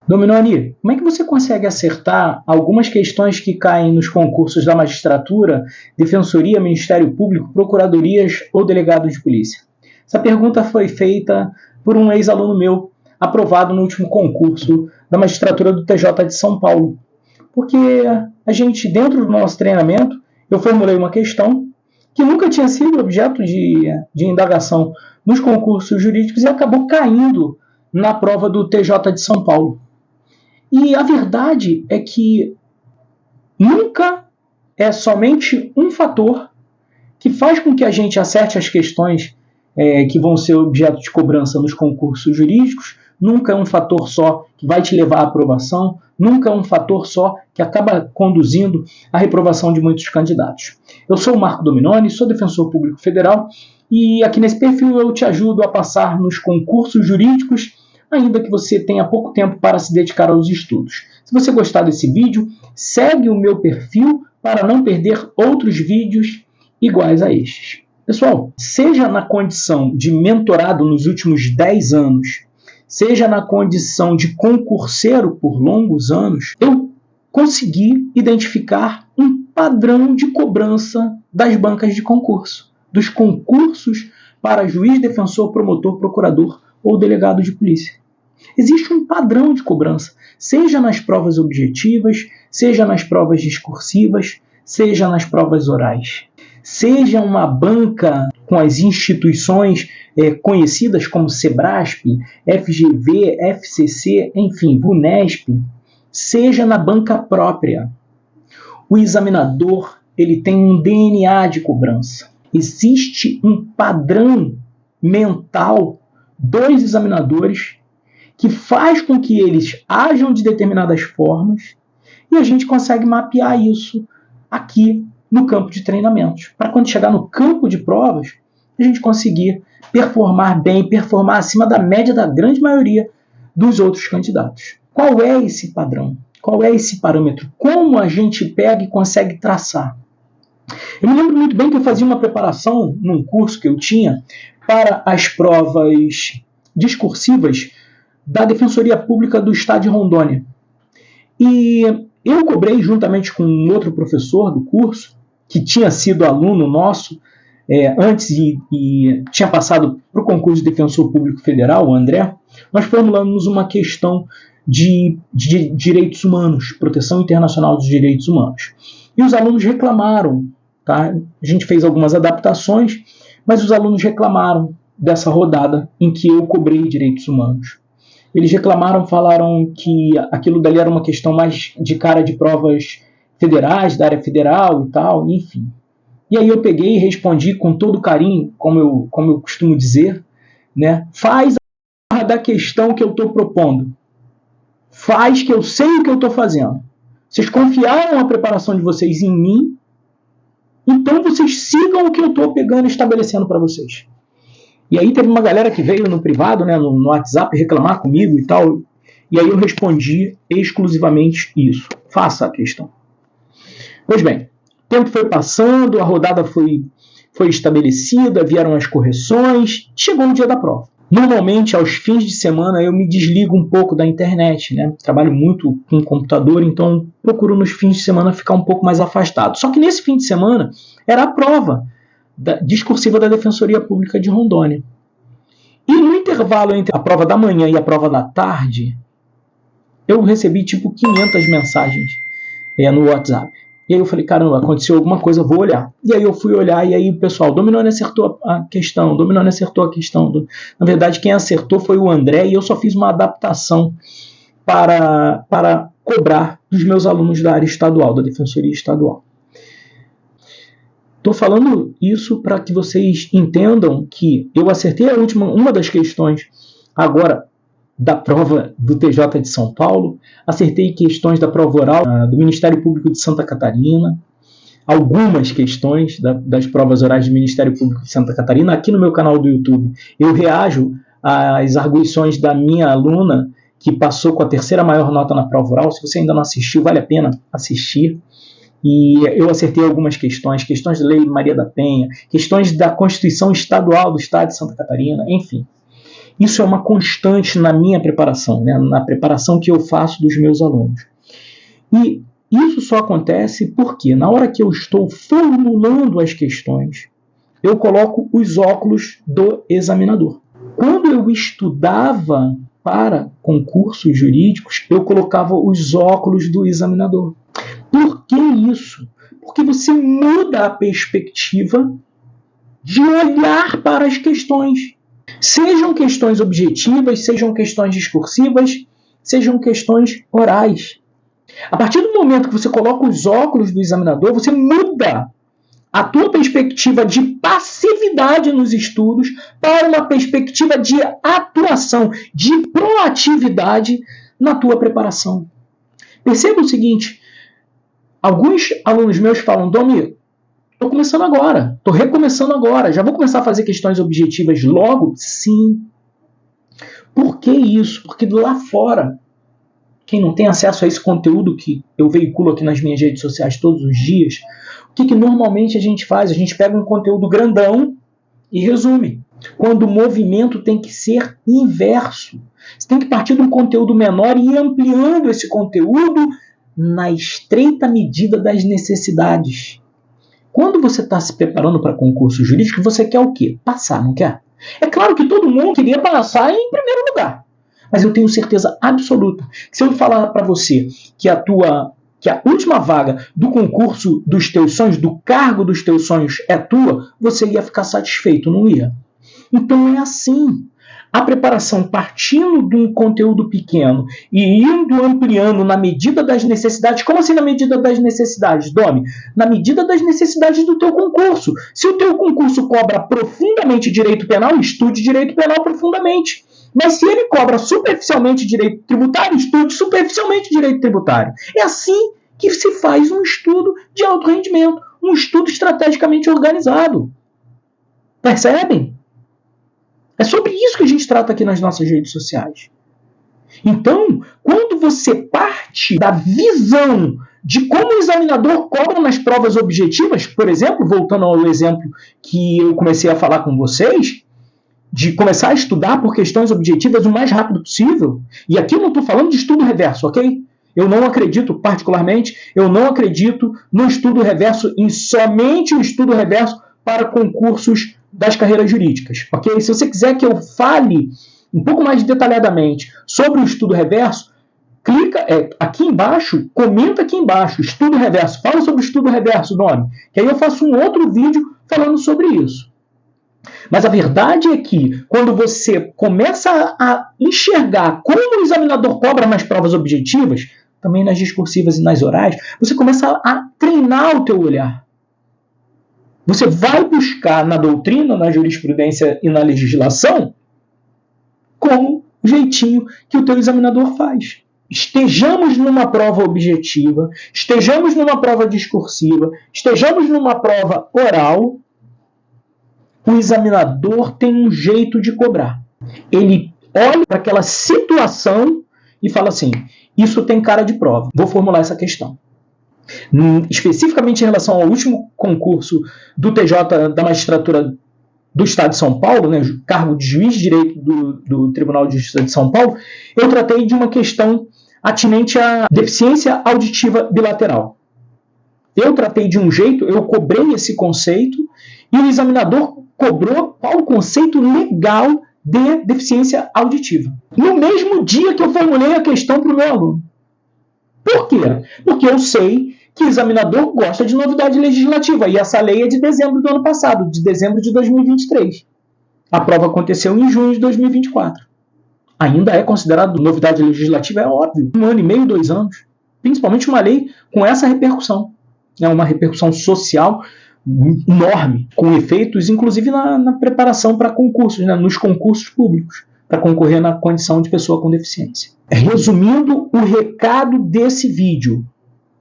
Dominoni, como é que você consegue acertar algumas questões que caem nos concursos da magistratura, defensoria, Ministério Público, procuradorias ou delegado de polícia? Essa pergunta foi feita por um ex-aluno meu, aprovado no último concurso da magistratura do TJ de São Paulo. Porque a gente, dentro do nosso treinamento, eu formulei uma questão que nunca tinha sido objeto de indagação nos concursos jurídicos e acabou caindo na prova do TJ de São Paulo. E a verdade é que nunca é somente um fator que faz com que a gente acerte as questões que vão ser objeto de cobrança nos concursos jurídicos, nunca é um fator só que vai te levar à aprovação, nunca é um fator só que acaba conduzindo à reprovação de muitos candidatos. Eu sou o Marco Dominoni, sou defensor público federal e aqui nesse perfil eu te ajudo a passar nos concursos jurídicos, ainda que você tenha pouco tempo para se dedicar aos estudos. Se você gostar desse vídeo, segue o meu perfil para não perder outros vídeos iguais a estes. Pessoal, seja na condição de mentorado nos últimos 10 anos, seja na condição de concurseiro por longos anos, eu consegui identificar um padrão de cobrança das bancas de concurso, dos concursos para juiz, defensor, promotor, procurador ou delegado de polícia. Existe um padrão de cobrança, seja nas provas objetivas, seja nas provas discursivas, seja nas provas orais. Seja uma banca com as instituições conhecidas como Sebrasp, FGV, FCC, enfim, VUNESP, seja na banca própria. O examinador ele tem um DNA de cobrança. Existe um padrão mental dos examinadores que faz com que eles ajam de determinadas formas e a gente consegue mapear isso aqui no campo de treinamentos, para quando chegar no campo de provas, a gente conseguir performar bem, performar acima da média da grande maioria dos outros candidatos. Qual é esse padrão? Qual é esse parâmetro? Como a gente pega e consegue traçar? Eu me lembro muito bem que eu fazia uma preparação num curso que eu tinha para as provas discursivas da Defensoria Pública do Estado de Rondônia. E eu cobrei, juntamente com um outro professor do curso, que tinha sido aluno nosso antes e tinha passado para o concurso de defensor público federal, o André, nós formulamos uma questão de direitos humanos, proteção internacional dos direitos humanos. E os alunos reclamaram, tá? A gente fez algumas adaptações, mas os alunos reclamaram dessa rodada em que eu cobrei direitos humanos. Eles reclamaram, falaram que aquilo dali era uma questão mais de cara de provas federais, da área federal e tal, enfim. E aí eu peguei e respondi com todo carinho, como eu costumo dizer, né? Faz a da questão que eu estou propondo. Faz que eu sei o que eu estou fazendo. Vocês confiaram a preparação de vocês em mim, então vocês sigam o que eu estou pegando e estabelecendo para vocês. E aí teve uma galera que veio no privado, né, no WhatsApp, reclamar comigo e tal. E aí eu respondi exclusivamente isso. Faça a questão. Pois bem, o tempo foi passando, a rodada foi estabelecida, vieram as correções, chegou o dia da prova. Normalmente, aos fins de semana, eu me desligo um pouco da internet, né? Trabalho muito com computador, então procuro nos fins de semana ficar um pouco mais afastado. Só que nesse fim de semana era a prova discursiva da Defensoria Pública de Rondônia. E no intervalo entre a prova da manhã e a prova da tarde, eu recebi tipo 500 mensagens no WhatsApp. E aí eu falei, caramba, aconteceu alguma coisa, vou olhar. E aí eu fui olhar e aí o pessoal, Dominoni acertou a questão, Dominoni acertou a questão. Na verdade, quem acertou foi o André e eu só fiz uma adaptação para cobrar dos meus alunos da área estadual, da Defensoria Estadual. Estou falando isso para que vocês entendam que eu acertei uma das questões agora da prova do TJ de São Paulo, acertei questões da prova oral do Ministério Público de Santa Catarina, algumas questões das provas orais do Ministério Público de Santa Catarina. Aqui no meu canal do YouTube eu reajo às arguições da minha aluna que passou com a terceira maior nota na prova oral. Se você ainda não assistiu, vale a pena assistir. E eu acertei algumas questões da Lei Maria da Penha, questões da Constituição Estadual do Estado de Santa Catarina, enfim. Isso é uma constante na minha preparação, né? Na preparação que eu faço dos meus alunos. E isso só acontece porque, na hora que eu estou formulando as questões, eu coloco os óculos do examinador. Quando eu estudava para concursos jurídicos, eu colocava os óculos do examinador. Por que isso? Porque você muda a perspectiva de olhar para as questões. Sejam questões objetivas, sejam questões discursivas, sejam questões orais. A partir do momento que você coloca os óculos do examinador, você muda a tua perspectiva de passividade nos estudos para uma perspectiva de atuação, de proatividade na tua preparação. Perceba o seguinte, alguns alunos meus falam, Domi, estou começando agora, estou recomeçando agora, já vou começar a fazer questões objetivas logo? Sim. Por que isso? Porque lá fora, quem não tem acesso a esse conteúdo que eu veiculo aqui nas minhas redes sociais todos os dias, o que normalmente a gente faz? A gente pega um conteúdo grandão e resume. Quando o movimento tem que ser inverso. Você tem que partir de um conteúdo menor e ir ampliando esse conteúdo na estreita medida das necessidades. Quando você está se preparando para concurso jurídico, você quer o quê? Passar, não quer? É claro que todo mundo queria passar em primeiro lugar. Mas eu tenho certeza absoluta que se eu falar para você que a última vaga do concurso dos teus sonhos, do cargo dos teus sonhos é tua, você ia ficar satisfeito, não ia? Então é assim. A preparação partindo de um conteúdo pequeno e indo ampliando na medida das necessidades. Como assim na medida das necessidades, Domi? Na medida das necessidades do teu concurso. Se o teu concurso cobra profundamente direito penal, estude direito penal profundamente. Mas se ele cobra superficialmente direito tributário, estude superficialmente direito tributário. É assim que se faz um estudo de alto rendimento, um estudo estrategicamente organizado. Percebem? É sobre isso que a gente trata aqui nas nossas redes sociais. Então, quando você parte da visão de como o examinador cobra nas provas objetivas, por exemplo, voltando ao exemplo que eu comecei a falar com vocês, de começar a estudar por questões objetivas o mais rápido possível, e aqui eu não estou falando de estudo reverso, ok? Eu não acredito, particularmente, eu não acredito no estudo reverso, em somente o estudo reverso para concursos das carreiras jurídicas, ok? Se você quiser que eu fale um pouco mais detalhadamente sobre o estudo reverso, clica aqui embaixo, comenta aqui embaixo, estudo reverso, fala sobre o estudo reverso, nome, que aí eu faço um outro vídeo falando sobre isso. Mas a verdade é que, quando você começa a enxergar como o examinador cobra nas provas objetivas, também nas discursivas e nas orais, você começa a treinar o teu olhar. Você vai buscar na doutrina, na jurisprudência e na legislação como o jeitinho que o teu examinador faz. Estejamos numa prova objetiva, estejamos numa prova discursiva, estejamos numa prova oral, o examinador tem um jeito de cobrar. Ele olha para aquela situação e fala assim, isso tem cara de prova, vou formular essa questão. Especificamente em relação ao último concurso do TJ da Magistratura do Estado de São Paulo, né, cargo de juiz de direito do Tribunal de Justiça de São Paulo, eu tratei de uma questão atinente à deficiência auditiva bilateral. Eu tratei de um jeito, eu cobrei esse conceito e o examinador cobrou qual o conceito legal de deficiência auditiva. No mesmo dia que eu formulei a questão para o meu aluno. Por quê? Porque eu sei que o examinador gosta de novidade legislativa, e essa lei é de dezembro do ano passado, de dezembro de 2023. A prova aconteceu em junho de 2024. Ainda é considerado novidade legislativa, é óbvio. 1 ano e meio, 2 anos. Principalmente uma lei com essa repercussão. É uma repercussão social enorme, com efeitos, inclusive na preparação para concursos, né, nos concursos públicos, para concorrer na condição de pessoa com deficiência. Resumindo o recado desse vídeo,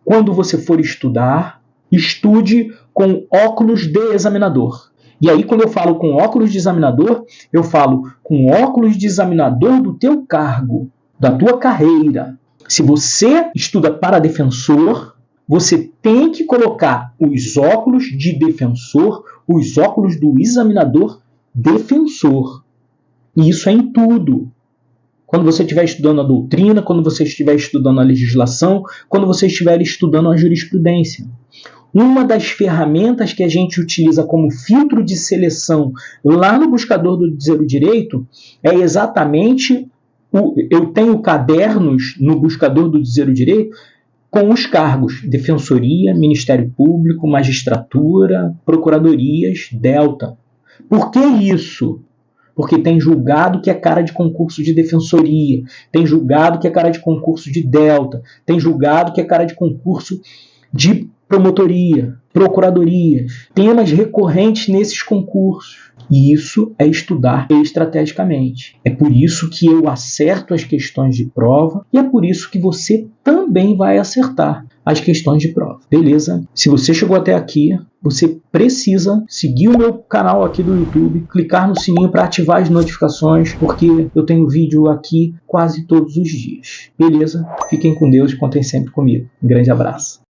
quando você for estudar, estude com óculos de examinador. E aí, quando eu falo com óculos de examinador, eu falo com óculos de examinador do teu cargo, da tua carreira. Se você estuda para defensor, você tem que colocar os óculos de defensor, os óculos do examinador defensor. E isso é em tudo. Quando você estiver estudando a doutrina, quando você estiver estudando a legislação, quando você estiver estudando a jurisprudência. Uma das ferramentas que a gente utiliza como filtro de seleção lá no buscador do Dizer o Direito é exatamente eu tenho cadernos no buscador do Dizer o Direito com os cargos Defensoria, Ministério Público, Magistratura, Procuradorias, Delta. Por que isso? Porque tem julgado que é cara de concurso de Defensoria, tem julgado que é cara de concurso de Delta, tem julgado que é cara de concurso de Promotoria, Procuradorias, temas recorrentes nesses concursos. E isso é estudar estrategicamente. É por isso que eu acerto as questões de prova e é por isso que você também vai acertar as questões de prova. Beleza? Se você chegou até aqui, você precisa seguir o meu canal aqui do YouTube, clicar no sininho para ativar as notificações, porque eu tenho vídeo aqui quase todos os dias. Beleza? Fiquem com Deus e contem sempre comigo. Um grande abraço.